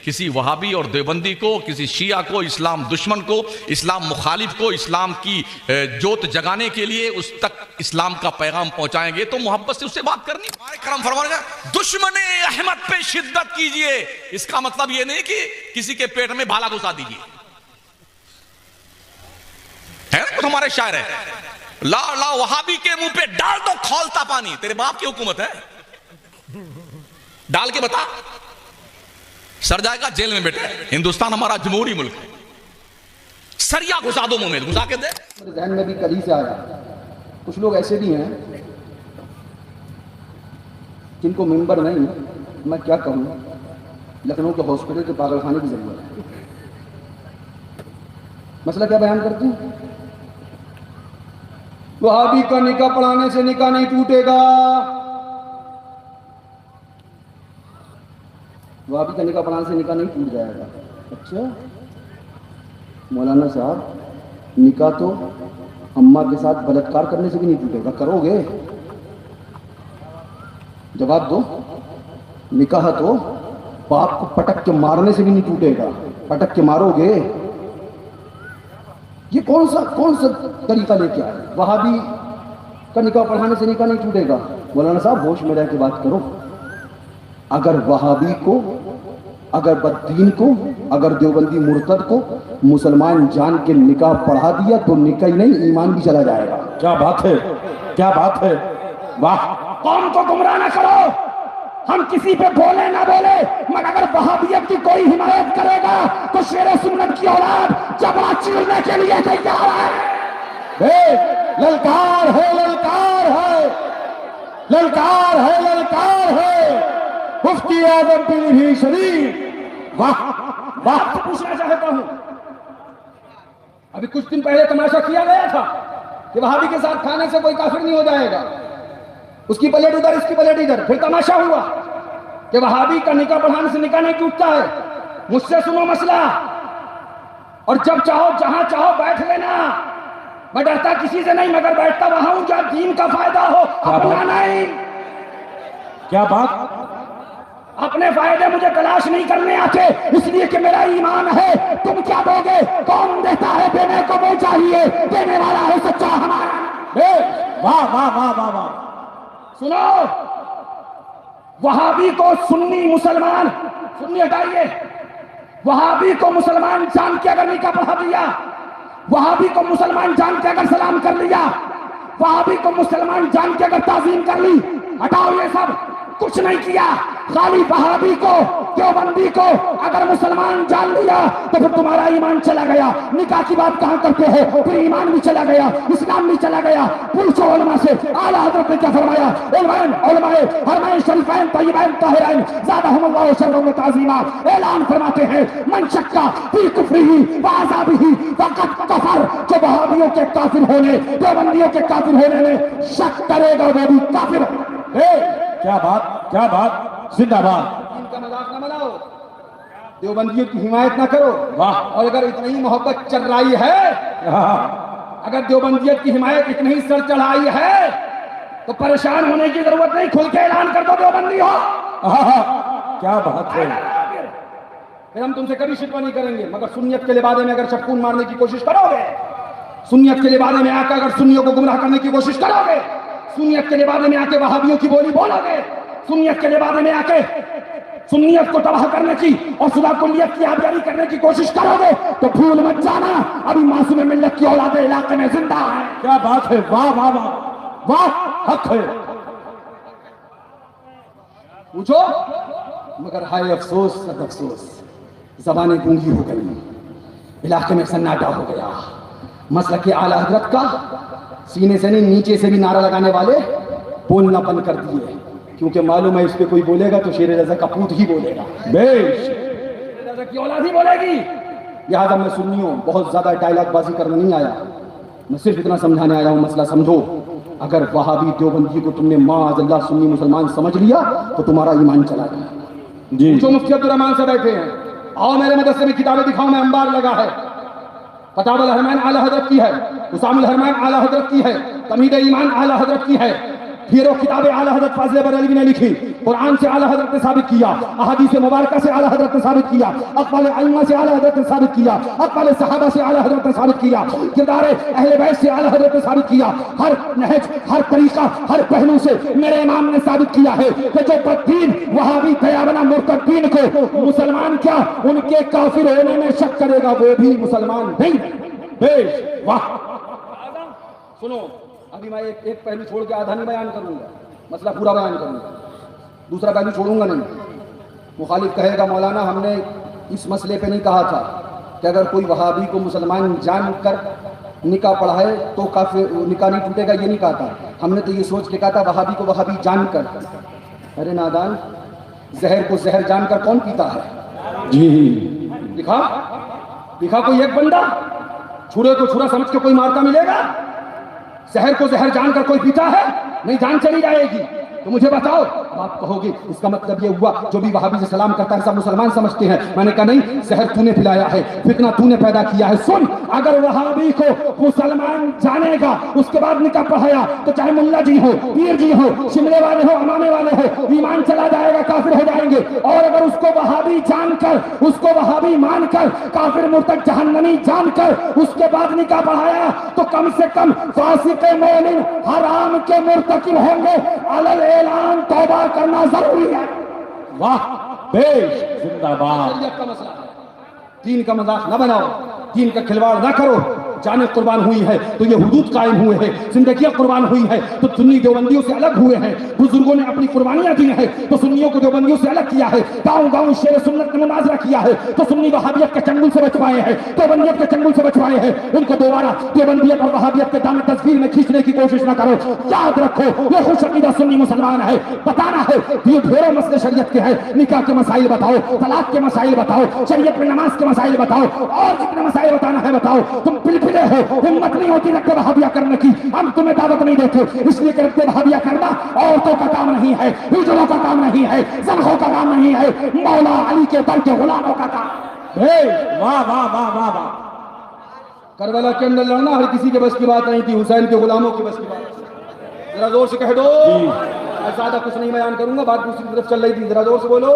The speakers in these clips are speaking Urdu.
کسی وہابی اور دیوبندی کو، کسی شیعہ کو، اسلام دشمن کو، اسلام مخالف کو اسلام کی جوت جگانے کے لیے اس تک اسلام کا پیغام پہنچائیں گے تو محبت سے اس سے بات کرنی. ہمارے کرم فرمانے کا دشمن احمد پہ شدت کیجئے، اس کا مطلب یہ نہیں کہ کسی کے پیٹ میں بھالا گھسا دیجئے. ہے نا کچھ ہمارے شاعر ہے، لا لا وہابی کے منہ پہ ڈال دو کھولتا پانی. تیرے باپ کی حکومت ہے، ڈال کے بتا، سر جائے گا جیل میں بیٹھے. ہندوستان ہمارا جمہوری ملک ہے، سریا گھسا دو منہ میں، گھسا کے دے. ذہن میں بھی کلی سے آیا، کچھ لوگ ایسے بھی ہیں جن کو ممبر نہیں، میں کیا کہوں، لکھنؤ کے ہاسپٹل کے پاگل خانے کی ضرورت ہے. مسئلہ کیا بیان کرتے ہیں؟ وہابی کا نکاح پڑھانے سے نکاح نہیں ٹوٹے گا. وہابی کا نکاح پڑھانے سے نکاح نہیں ٹوٹ جائے گا. اچھا مولانا صاحب، نکاح تو اماں کے ساتھ بلاత్కాر کرنے سے بھی نہیں ٹوٹے گا، کرو گے؟ جواب دو. نکاح تو باپ کو پٹک کے مارنے سے بھی نہیں ٹوٹے گا، پٹک کے مارو گے. یہ کون سا طریقہ لے کے آئے؟ وہابی کا نکاح پڑھانے سے نکاح نہیں ٹوٹے گا. مولانا صاحب ہوش میں رہ کے بات کرو. اگر وہابی کو، اگر بددین کو، اگر دیوبندی مرتد کو مسلمان جان کے نکاح پڑھا دیا تو نکاح ہی نہیں ایمان بھی چلا جائے گا. کیا بات ہے، کیا بات ہے، واہ. قوم کو گمراہ نہ کرو. ہم کسی پہ بولے نہ بولے، مگر اگر وہابیت کی کوئی حمایت کرے گا تو شیر سنت کی اولاد جبڑا چیرنے کے لیے تیار ہے. للکار ہے، للکار ہے، للکار ہے، للکار ہے. مفتی اعظم پیلی بھی شریف، واہ واہ. پوچھنا چاہتا ہوں، ابھی کچھ دن پہلے تماشا کیا گیا تھا کہ وہابی کے ساتھ کھانے سے کوئی کافر نہیں ہو جائے گا. اس کی پلیٹ ادھر، اس کی پلیٹ ادھر. پھر تماشا ہوا کہ وہابی کا نکاح پڑھانے سے نکاح نہیں ٹوٹتا ہے. مجھ سے سنو مسئلہ، اور جب چاہو جہاں چاہو بیٹھ لینا. میں ڈرتا کسی سے نہیں، مگر بیٹھتا وہاں ہوں جہاں دین کا فائدہ ہو، اپنا نہیں. کیا بات. اپنے فائدے مجھے تلاش نہیں کرنے آتے، اس لیے کہ میرا ایمان ہے. تم کیا دو گے؟ کون دیتا ہے؟ دینے کو وہ چاہیے، دینے والا ہے سچا ہمارا. واہ واہ واہ واہ واہ. سنو، وہابی کو سنی مسلمان، سنی ہٹائیے، وہابی کو مسلمان جان کے اگر نکاح پڑھا دیا، وہابی کو مسلمان جان کے اگر سلام کر لیا، وہابی کو مسلمان جان کے اگر تعظیم کر لی، ہٹاؤ یہ سب، کچھ نہیں کیا. خالی وہابی کو، دیوبندی کو اگر مسلمان جان لیا تو پھر تمہارا ایمان چلا گیا. نکاح کی بات کہاں کرتے ہو؟ پھر ایمان بھی چلا گیا، اسلام بھی چلا گیا. پوچھو علماء سے، اعلیٰ حضرت نے کیا فرمایا؟ علماء حرمین شریفین طیبین طاہرین زادہم اللہ شرفا و تعظیما اعلان فرماتے ہیں، من شک فی کفرہ و عذابہ فقد کفر. جو وہابیوں کے کافر ہونے، دیوبندیوں کے کافر ہونے میں شک کرے گا وہ بھی کافر. کیا بات، کیا بات. زندہ باد. ان کا مذاق نہ بناؤ، دیوبندیوں کی حمایت نہ کرو. اور اگر اتنی محبت چل رہی ہے، اگر دیوبندیت کی حمایت اتنی سر چڑھائی ہے تو پریشان ہونے کی ضرورت نہیں. کھل کے اعلان کر دو دیوبندی ہو. کیا بات ہے. پھر ہم تم سے کبھی شکوہ نہیں کریں گے، مگر سنیت کے لبادے میں اگر چپکون مارنے کی کوشش کرو گے، سنیت کے لبادے میں آ کے اگر سنیوں کو گمراہ کرنے کی کوشش کرو گے، سنیت کے لبادے میں آ کے وہابیوں کی بولی بولو گے، سنیت کے لبادے میں آ کے سنیت کو تباہ کرنے کی اور خدا کلیت کی آبیاری کرنے کی کوشش کرو گے تو بھول مت جانا ابھی معصوم ملت کی اولاد علاقے میں زندہ ہے. کیا بات ہے. واہ واہ واہ واہ. حق ہے. پوچھو، مگر ہائے افسوس، سد افسوس، زبانیں گونگی ہو گئی، علاقے میں سناٹا ہو گیا. مسلک اعلیٰ حضرت کا سینے سے نہیں نیچے سے بھی نعرہ لگانے والے بولنا بند کر دیے، کیونکہ معلوم ہے اس پہ کوئی بولے گا تو شیر رضا کا پوت ہی بولے گا، شیر رضا کی اولاد ہی بولے گی. لہٰذا میں سنیوں بہت زیادہ ڈائلاگ بازی کرنے نہیں آیا، میں صرف اتنا سمجھانے آیا ہوں. مسئلہ سمجھو، اگر وہابی دیوبندی کو تم نے معاذ اللہ سنی مسلمان سمجھ لیا تو تمہارا ایمان چلا گیا. جی جو مفتی عبدالرحمان سے بیٹھے ہیں، آؤ میرے مدرسے میں کتابیں دکھاؤ. میں انبار لگا ہے، فتاوی الحرمین اعلیٰ حضرت کی ہے، اسام الحرمین اعلیٰ حضرت کی ہے، تمہید ایمان اعلیٰ حضرت کی ہے. پھر وہ کتابیں اعلیٰ حضرت فاضل بریلوی نے لکھی، قرآن سے اعلیٰ حضرت نے ثابت کیا، احادیث مبارکہ سے اعلیٰ حضرت نے ثابت کیا، اقوال ائمہ سے اعلیٰ حضرت نے ثابت کیا، اقوال صحابہ سے اعلیٰ حضرت نے ثابت کیا، کردار اہل بیت سے اعلیٰ حضرت نے ثابت کیا، ہر نہج، ہر طریقہ، ہر پہلو سے میرے امام نے ثابت کیا ہے کہ جو بددین وہابی دیابنا مرتدین کو مسلمان کیا ان کے کافر ہونے میں شک کرے گا وہ بھی مسلمان نہیں۔ بیش واہ! سنو، ابھی میں ایک پہلو چھوڑ کے آدھا نہیں بیان کروں گا، مسئلہ پورا بیان کروں گا، دوسرا پہلو چھوڑوں گا نہیں۔ مخالف کہے گا مولانا ہم نے اس مسئلے پہ نہیں کہا تھا کہ اگر کوئی وہابی کو مسلمان جان کر نکاح پڑھائے تو کافر نکاح نہیں ٹوٹے گا، یہ نہیں کہا تھا، ہم نے تو یہ سوچ کے کہا تھا وہابی کو وہابی جان کر۔ ارے نادان، زہر کو زہر جان کر کون پیتا ہے؟ جی دکھا کوئی ایک بندہ، چھرے کو چھرا سمجھ کے کوئی مارتا ملے گا؟ زہر کو زہر جان کر کوئی پیتا ہے؟ نہیں، جان چلی جائے گی۔ تو مجھے بتاؤ، آپ کہو گے اس کا مطلب یہ ہوا جو بھی وہابی سے سلام کرتا ہے سب مسلمان سمجھتے ہیں۔ میں نے کہا نہیں، زہر تو نے پلایا ہے، فتنہ تو نے پیدا کیا ہے۔ سن، اگر وہابی کو مسلمان جانے گا اس کے بعد نکاح پڑھایا تو چاہے ملا جی ہو، پیر جی ہو، شملے والے ہو، امامے والے ہو، ایمان چلا جائے گا، کافر ہو جائیں گے۔ اور اگر اس کو وہابی جان کر، اس کو وہابی مان کر، کافر مرتد جہنمی جان کر اس کے بعد نکاح پڑھایا تو کم سے کم فاسق مومن حرام کے مرتکب ہوں گے۔ علل اعلان توبہ کرنا ضروری ہے۔ واہ بیش، زندہ باد۔ شریعت کا مسئلہ ہے، دین کا مذاق نہ بناؤ، دین کا کھلواڑ نہ کرو۔ جانیں قربان ہوئی ہے تو یہ حدود قائم ہوئے ہیں، زندگیاں قربان ہوئی ہے تو سنی دیوبندیوں سے الگ ہوئے ہیں، بزرگوں نے اپنی قربانیاں دی ہیں تو سنیوں کو دیوبندیوں سے الگ کیا ہے، گاؤں گاؤں شیر سنت نے مناظرہ کیا ہے تو سنی وہابیت کے چنگل سے بچ پائے ہیں، دیوبندیت کے چنگل سے بچ پائے ہیں۔ ان کو دوبارہ دیوبندیت اور وہابیت کے دامن تصویر میں کھینچنے کی کوشش نہ کرو۔ یاد رکھو یہ خوش عقیدہ سنی مسلمان ہے، بتانا ہے یہ ڈھیروں مسئلے شریعت کے ہیں، نکاح کے مسائل بتاؤ، طلاق کے مسائل بتاؤ، شریعت میں نماز کے مسائل بتاؤ، اور جتنے مسائل بتانا ہے بتاؤ۔ تم پلپلے ہو، ہمت نہیں ہوتی رکھتے وہابیہ کرنے کی، ہم تمہیں دعوت نہیں دیتے اس لیے کہ رکھتے وہابیہ کرنا عورتوں کا کام نہیں ہے، ہجروں کا کام نہیں ہے، زنخوں کا کام نہیں ہے، مولا علی کے در کے غلاموں کا کام۔ واہ واہ واہ واہ واہ! کربلا کے اندر لڑنا ہر کسی کے بس کی بات نہیں تھی، حسین کے غلاموں کی بس کی بات تھی۔ ذرا زور سے کہہ دو، میں زیادہ کچھ نہیں بیان کروں گا، بات دوسری طرف چل رہی تھی، ذرا زور سے بولو۔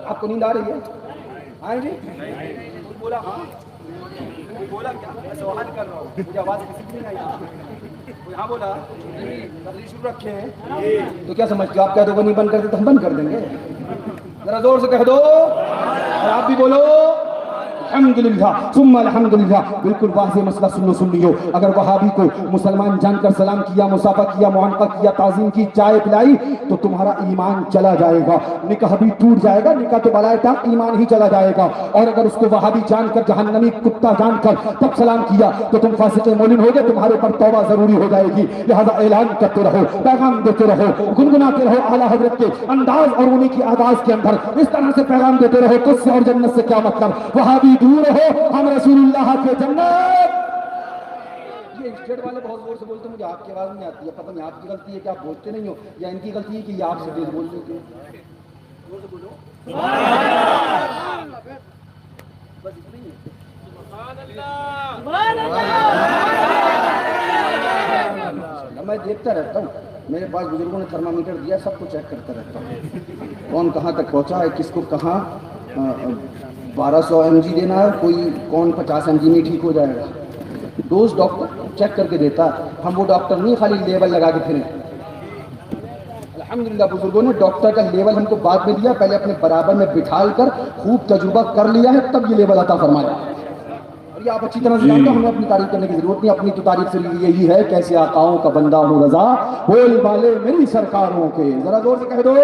آپ کو نیند آ رہی ہے؟ آئیں جی بولا، ہاں بولا کیا؟ میں سوال کر رہا ہوں، مجھے آواز کسی کی نہیں آئی۔ کوئی ہاں بولا؟ تقریر شروع رکھے ہیں تو کیا سمجھتے آپ؟ کہہ دو نہیں بند کرتے تو ہم بند کر دیں گے؟ ذرا زور سے کہہ دو، اور آپ بھی بولو الحمدللہ ثم الحمدللہ۔ بالکل واضح مسئلہ سن لیو، اگر وہابی کو مسلمان جان کر سلام کیا، مصافحہ کیا، معانقہ کیا، تعظیم کی، چائے پلائی تو تمہارا ایمان چلا جائے گا، نکاح بھی ٹوٹ جائے گا، نکاح تو بلائے تھا، ایمان ہی چلا جائے گا۔ اور اگر اس کو وہابی جان کر، جہنمی کتا جان کر تب سلام کیا تو تم فاسق مومن ہو گے، تمہارے پر توبہ ضروری ہو جائے گی۔ لہذا اعلان کرتے رہو، پیغام دیتے رہو، گنگناتے رہو اعلیٰ حضرت کے انداز اور انہی کی آواز کے اندر، اس طرح سے پیغام دیتے رہو۔ تجھ سے اور جنت سے کیا مطلب، وہابی دور ہو، ہم رسول اللہ کے جنت۔ یہ اسٹیٹ والے بہت زور سے بولتے ہیں، مجھے آپ کی آواز نہیں آتی ہے، پتہ نہیں آپ کی غلطی ہے کہ آپ بولتے نہیں ہو، یا ان کی غلطی ہے کہ یہ آپ سے تیز بول رہے ہیں۔ زور سے بولو، بس اتنا ہی ہے۔ میں دیکھتا رہتا ہوں، میرے پاس بزرگوں نے تھرمامیٹر دیا، سب کو چیک کرتا رہتا ہوں، کون کہاں تک پہنچا ہے، کس کو کہاں 1200 mg دینا ہے، کوئی کون 50 mg میں ٹھیک ہو جائے گا۔ دوست ڈاکٹر چیک کر کے دیتا، ہم وہ ڈاکٹر نہیں خالی لیبل لگا کے پھریں۔ الحمدللہ بزرگوں نے ڈاکٹر کا لیبل ہم کو بعد میں دیا، پہلے اپنے برابر میں بٹھال کر خوب تجربہ کر لیا ہے تب یہ لیبل عطا فرمایا۔ اور یہ آپ اچھی طرح سے جانتے ہیں، ہمیں اپنی تعریف کرنے کی ضرورت نہیں، اپنی تو تعریف سے یہی ہے کیسے آقاؤں کا بندہ ہوں رضا، بول والے میری سرکاروں کے۔ ذرا زور سے کہہ دو۔